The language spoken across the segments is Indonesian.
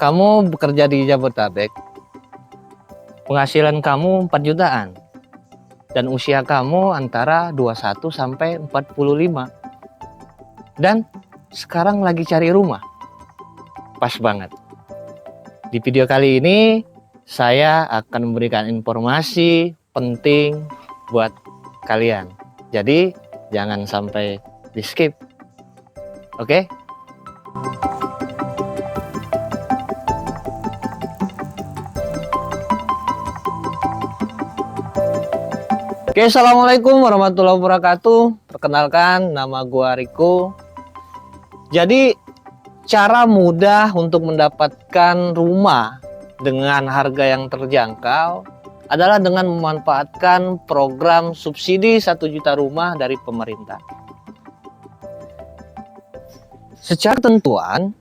Kamu bekerja di Jabodetabek, penghasilan kamu 4 jutaan, dan usia kamu antara 21 sampai 45. Dan sekarang lagi cari rumah. Pas banget. Di video kali ini, saya akan memberikan informasi penting buat kalian. Jadi, jangan sampai di skip. Oke? Oke, assalamualaikum warahmatullahi wabarakatuh. Perkenalkan, nama gua Riko. Jadi, cara mudah untuk mendapatkan rumah dengan harga yang terjangkau adalah dengan memanfaatkan program subsidi 1 juta rumah dari pemerintah. Secara ketentuan,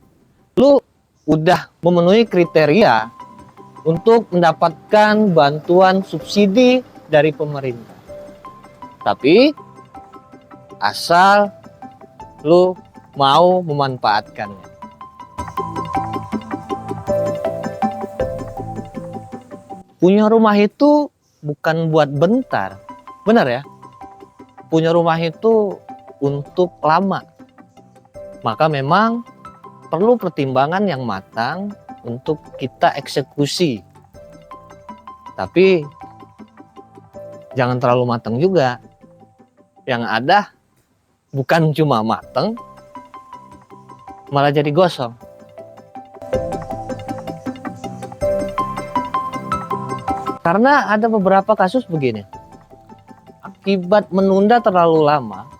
lu udah memenuhi kriteria untuk mendapatkan bantuan subsidi dari pemerintah. Tapi asal lu mau memanfaatkannya. Punya rumah itu bukan buat bentar. Benar ya? Punya rumah itu untuk lama. Maka memang perlu pertimbangan yang matang untuk kita eksekusi. Tapi jangan terlalu matang juga. Yang ada bukan cuma matang, malah jadi gosong. Karena ada beberapa kasus begini. Akibat menunda terlalu lama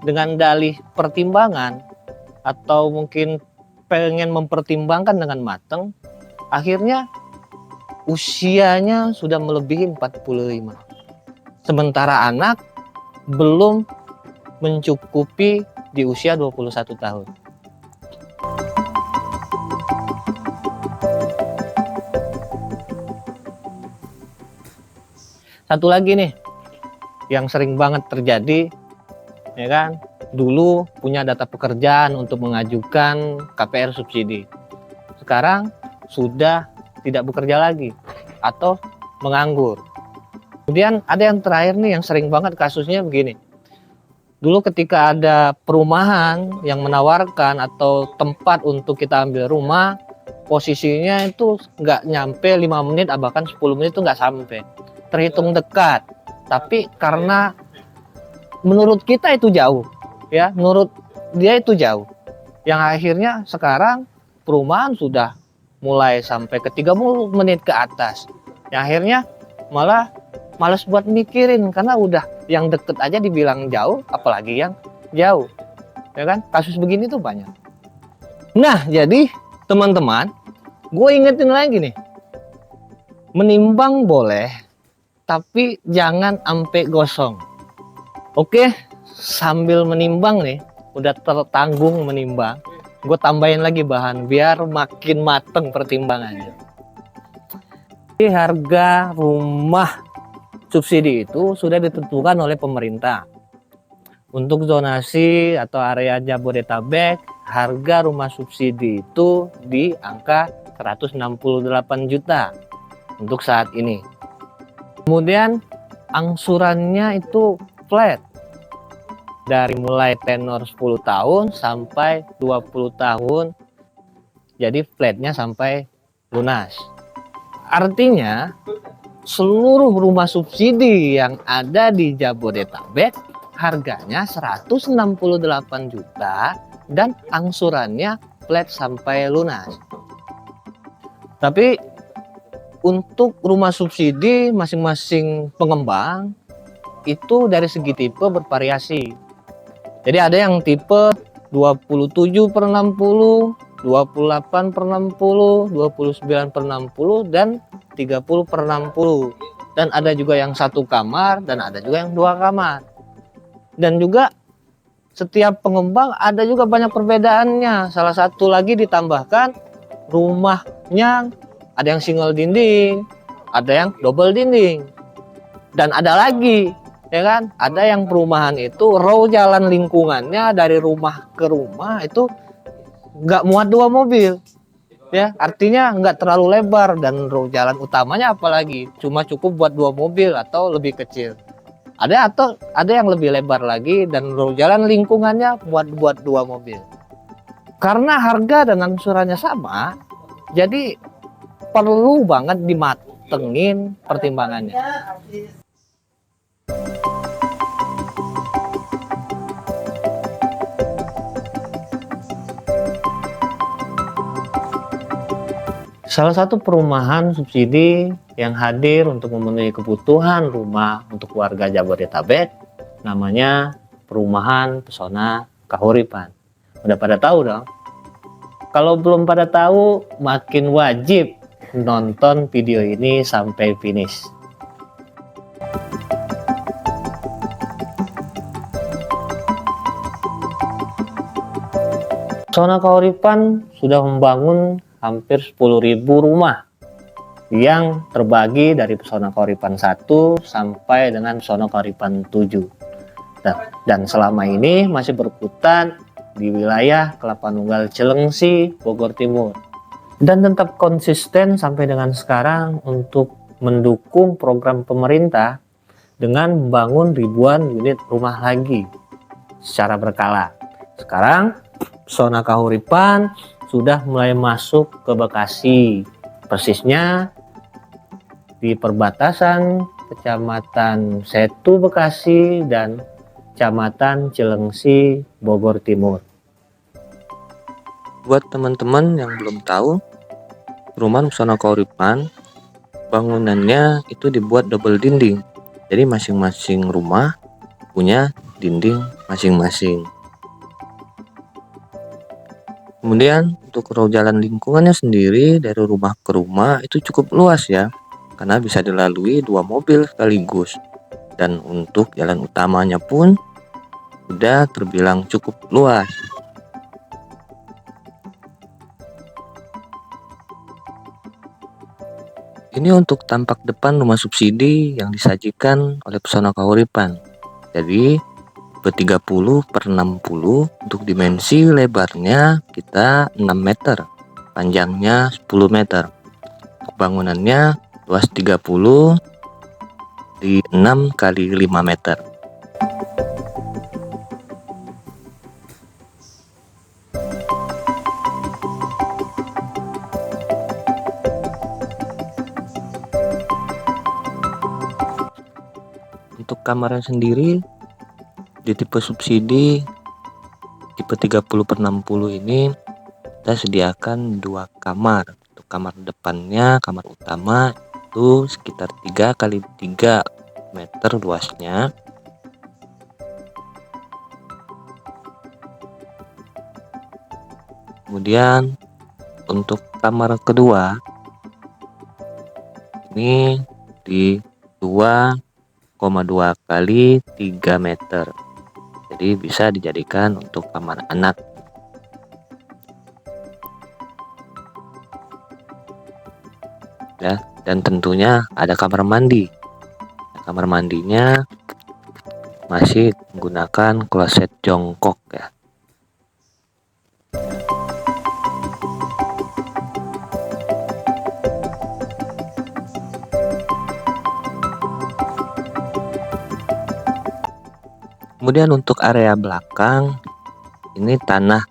dengan dalih pertimbangan atau mungkin pengen mempertimbangkan dengan matang, akhirnya usianya sudah melebihi 45. Sementara anak belum mencukupi di usia 21 tahun. Satu lagi nih, yang sering banget terjadi, ya kan? Dulu punya data pekerjaan untuk mengajukan KPR subsidi. Sekarang sudah tidak bekerja lagi atau menganggur. Kemudian ada yang terakhir nih yang sering banget kasusnya begini. Dulu ketika ada perumahan yang menawarkan atau tempat untuk kita ambil rumah, posisinya itu nggak nyampe 5 menit, bahkan 10 menit itu nggak sampai. Terhitung dekat. Tapi karena menurut kita itu jauh, ya, menurut dia itu jauh. Yang akhirnya sekarang perumahan sudah mulai sampai ke 30 menit ke atas. Yang akhirnya malah males buat mikirin karena udah yang deket aja dibilang jauh, apalagi yang jauh, ya kan? Kasus begini tuh banyak. Nah, jadi teman-teman, gue ingetin lagi nih, menimbang boleh, tapi jangan sampai gosong. Oke, sambil menimbang nih, udah tertanggung menimbang, gue tambahin lagi bahan biar makin mateng pertimbangannya. Jadi harga rumah subsidi itu sudah ditentukan oleh pemerintah. Untuk zonasi atau area Jabodetabek, harga rumah subsidi itu di angka 168 juta untuk saat ini. Kemudian angsurannya itu flat. Dari mulai tenor 10 tahun sampai 20 tahun. Jadi flatnya sampai lunas. Artinya seluruh rumah subsidi yang ada di Jabodetabek harganya 168 juta dan angsurannya flat sampai lunas. Tapi untuk rumah subsidi masing-masing pengembang itu dari segi tipe bervariasi. Jadi ada yang tipe 27/60, 28/60, 29/60 dan 30/60. Dan ada juga yang 1 kamar dan ada juga yang 2 kamar. Dan juga setiap pengembang ada juga banyak perbedaannya. Salah satu lagi ditambahkan rumahnya ada yang single dinding, ada yang double dinding. Dan ada lagi, ya kan? Ada yang perumahan itu row jalan lingkungannya dari rumah ke rumah itu nggak muat 2 mobil. Ya, artinya nggak terlalu lebar dan jalan utamanya apalagi cuma cukup buat 2 mobil atau lebih kecil. Ada yang lebih lebar lagi dan jalan lingkungannya buat 2 mobil. Karena harga dan angsurannya sama, jadi perlu banget dimatengin pertimbangannya. Salah satu perumahan subsidi yang hadir untuk memenuhi kebutuhan rumah untuk warga Jabodetabek namanya Perumahan Pesona Kahuripan. Udah pada tahu dong? Kalau belum pada tahu, makin wajib nonton video ini sampai finish. Pesona Kahuripan sudah membangun hampir 10.000 rumah yang terbagi dari Pesona Kahuripan 1 sampai dengan Pesona Kahuripan 7. Dan selama ini masih berkutat di wilayah Kelapa Nunggal Cilengsi, Bogor Timur. Dan tetap konsisten sampai dengan sekarang untuk mendukung program pemerintah dengan membangun ribuan unit rumah lagi secara berkala. Sekarang Pesona Kahuripan sudah mulai masuk ke Bekasi, persisnya di perbatasan Kecamatan Setu Bekasi dan Kecamatan Cilengsi Bogor Timur. Buat teman-teman yang belum tahu, perumahan Pesona Kahuripan bangunannya itu dibuat double dinding, jadi masing-masing rumah punya dinding masing-masing. Kemudian untuk jalan lingkungannya sendiri dari rumah ke rumah itu cukup luas ya, karena bisa dilalui 2 mobil sekaligus. Dan untuk jalan utamanya pun sudah terbilang cukup luas. Ini untuk tampak depan rumah subsidi yang disajikan oleh Pesona Kahuripan. Jadi 30/60, untuk dimensi lebarnya kita 6 meter, panjangnya 10 meter. Untuk bangunannya luas 30 di 6 kali 5 meter. Untuk kamarnya sendiri di tipe subsidi tipe 30/60 ini kita sediakan 2 kamar. Untuk kamar depannya, kamar utama itu sekitar 3 kali 3 meter luasnya. Kemudian untuk kamar kedua ini di 2,2 kali 3 meter. Jadi bisa dijadikan untuk kamar anak. Ya, dan tentunya ada kamar mandi. Kamar mandinya masih menggunakan kloset jongkok ya. Kemudian untuk area belakang, ini tanah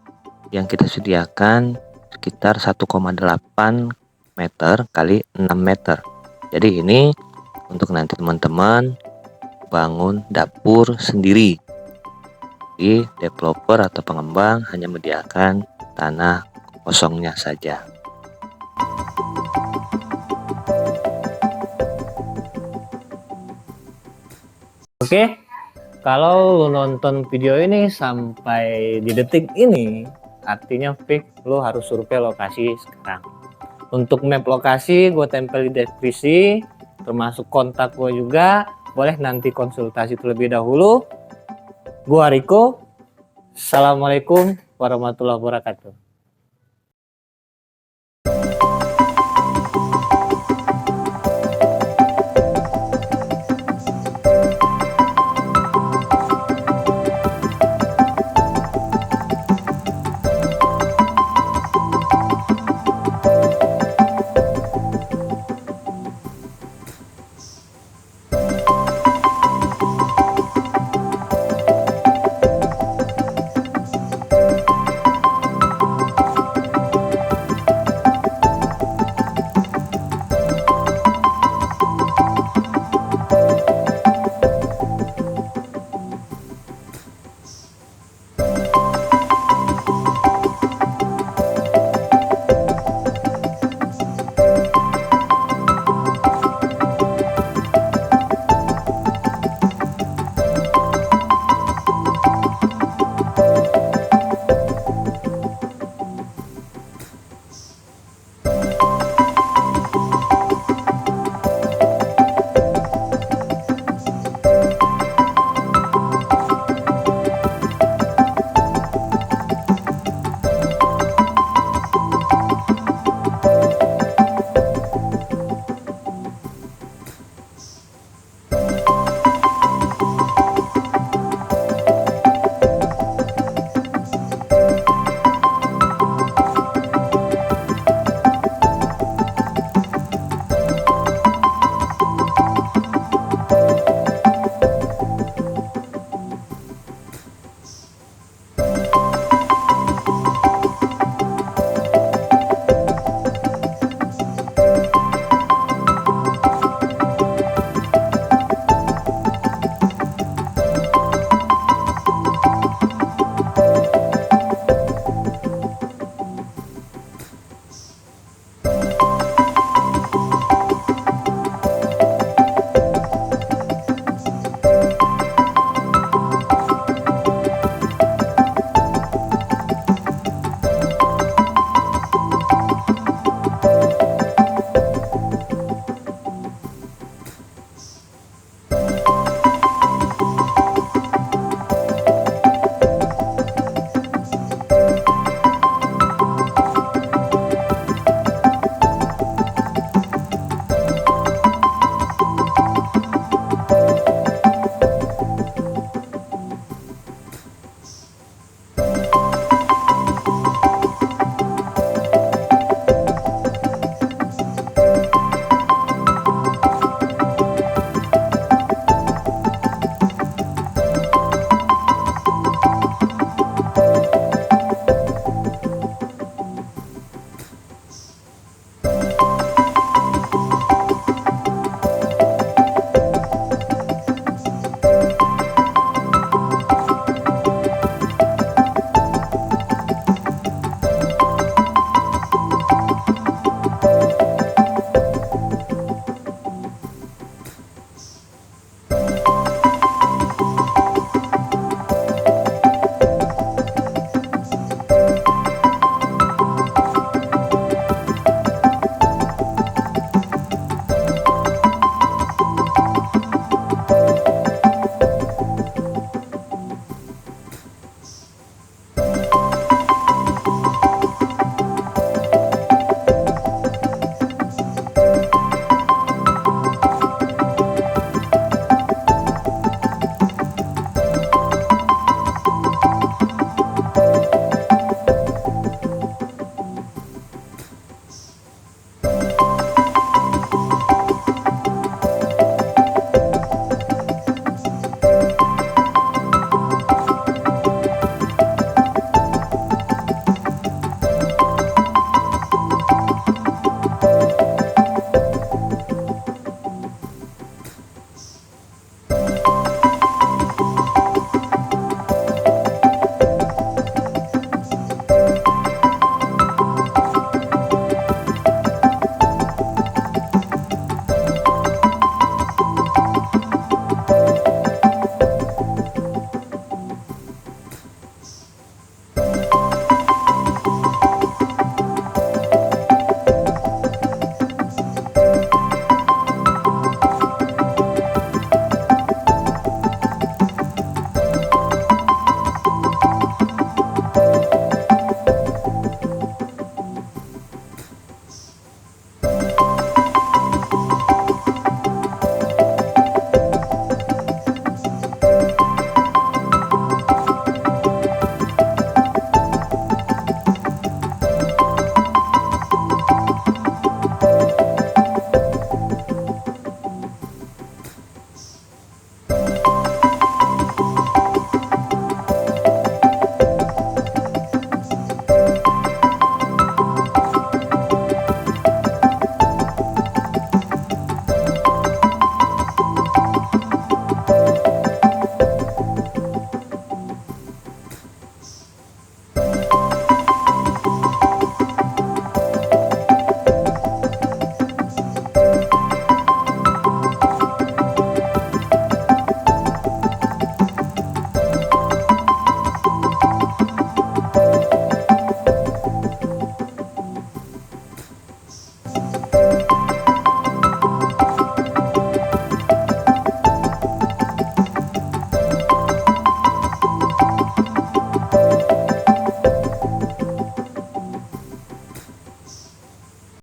yang kita sediakan sekitar 1,8 meter kali 6 meter. Jadi ini untuk nanti teman-teman bangun dapur sendiri. Di developer atau pengembang hanya menyediakan tanah kosongnya saja. Oke. Kalau lu nonton video ini sampai di detik ini, artinya fix lu harus survei lokasi sekarang. Untuk map lokasi gue tempel di deskripsi, termasuk kontak gue juga. Boleh nanti konsultasi terlebih dahulu. Gua Riko. Assalamualaikum warahmatullahi wabarakatuh.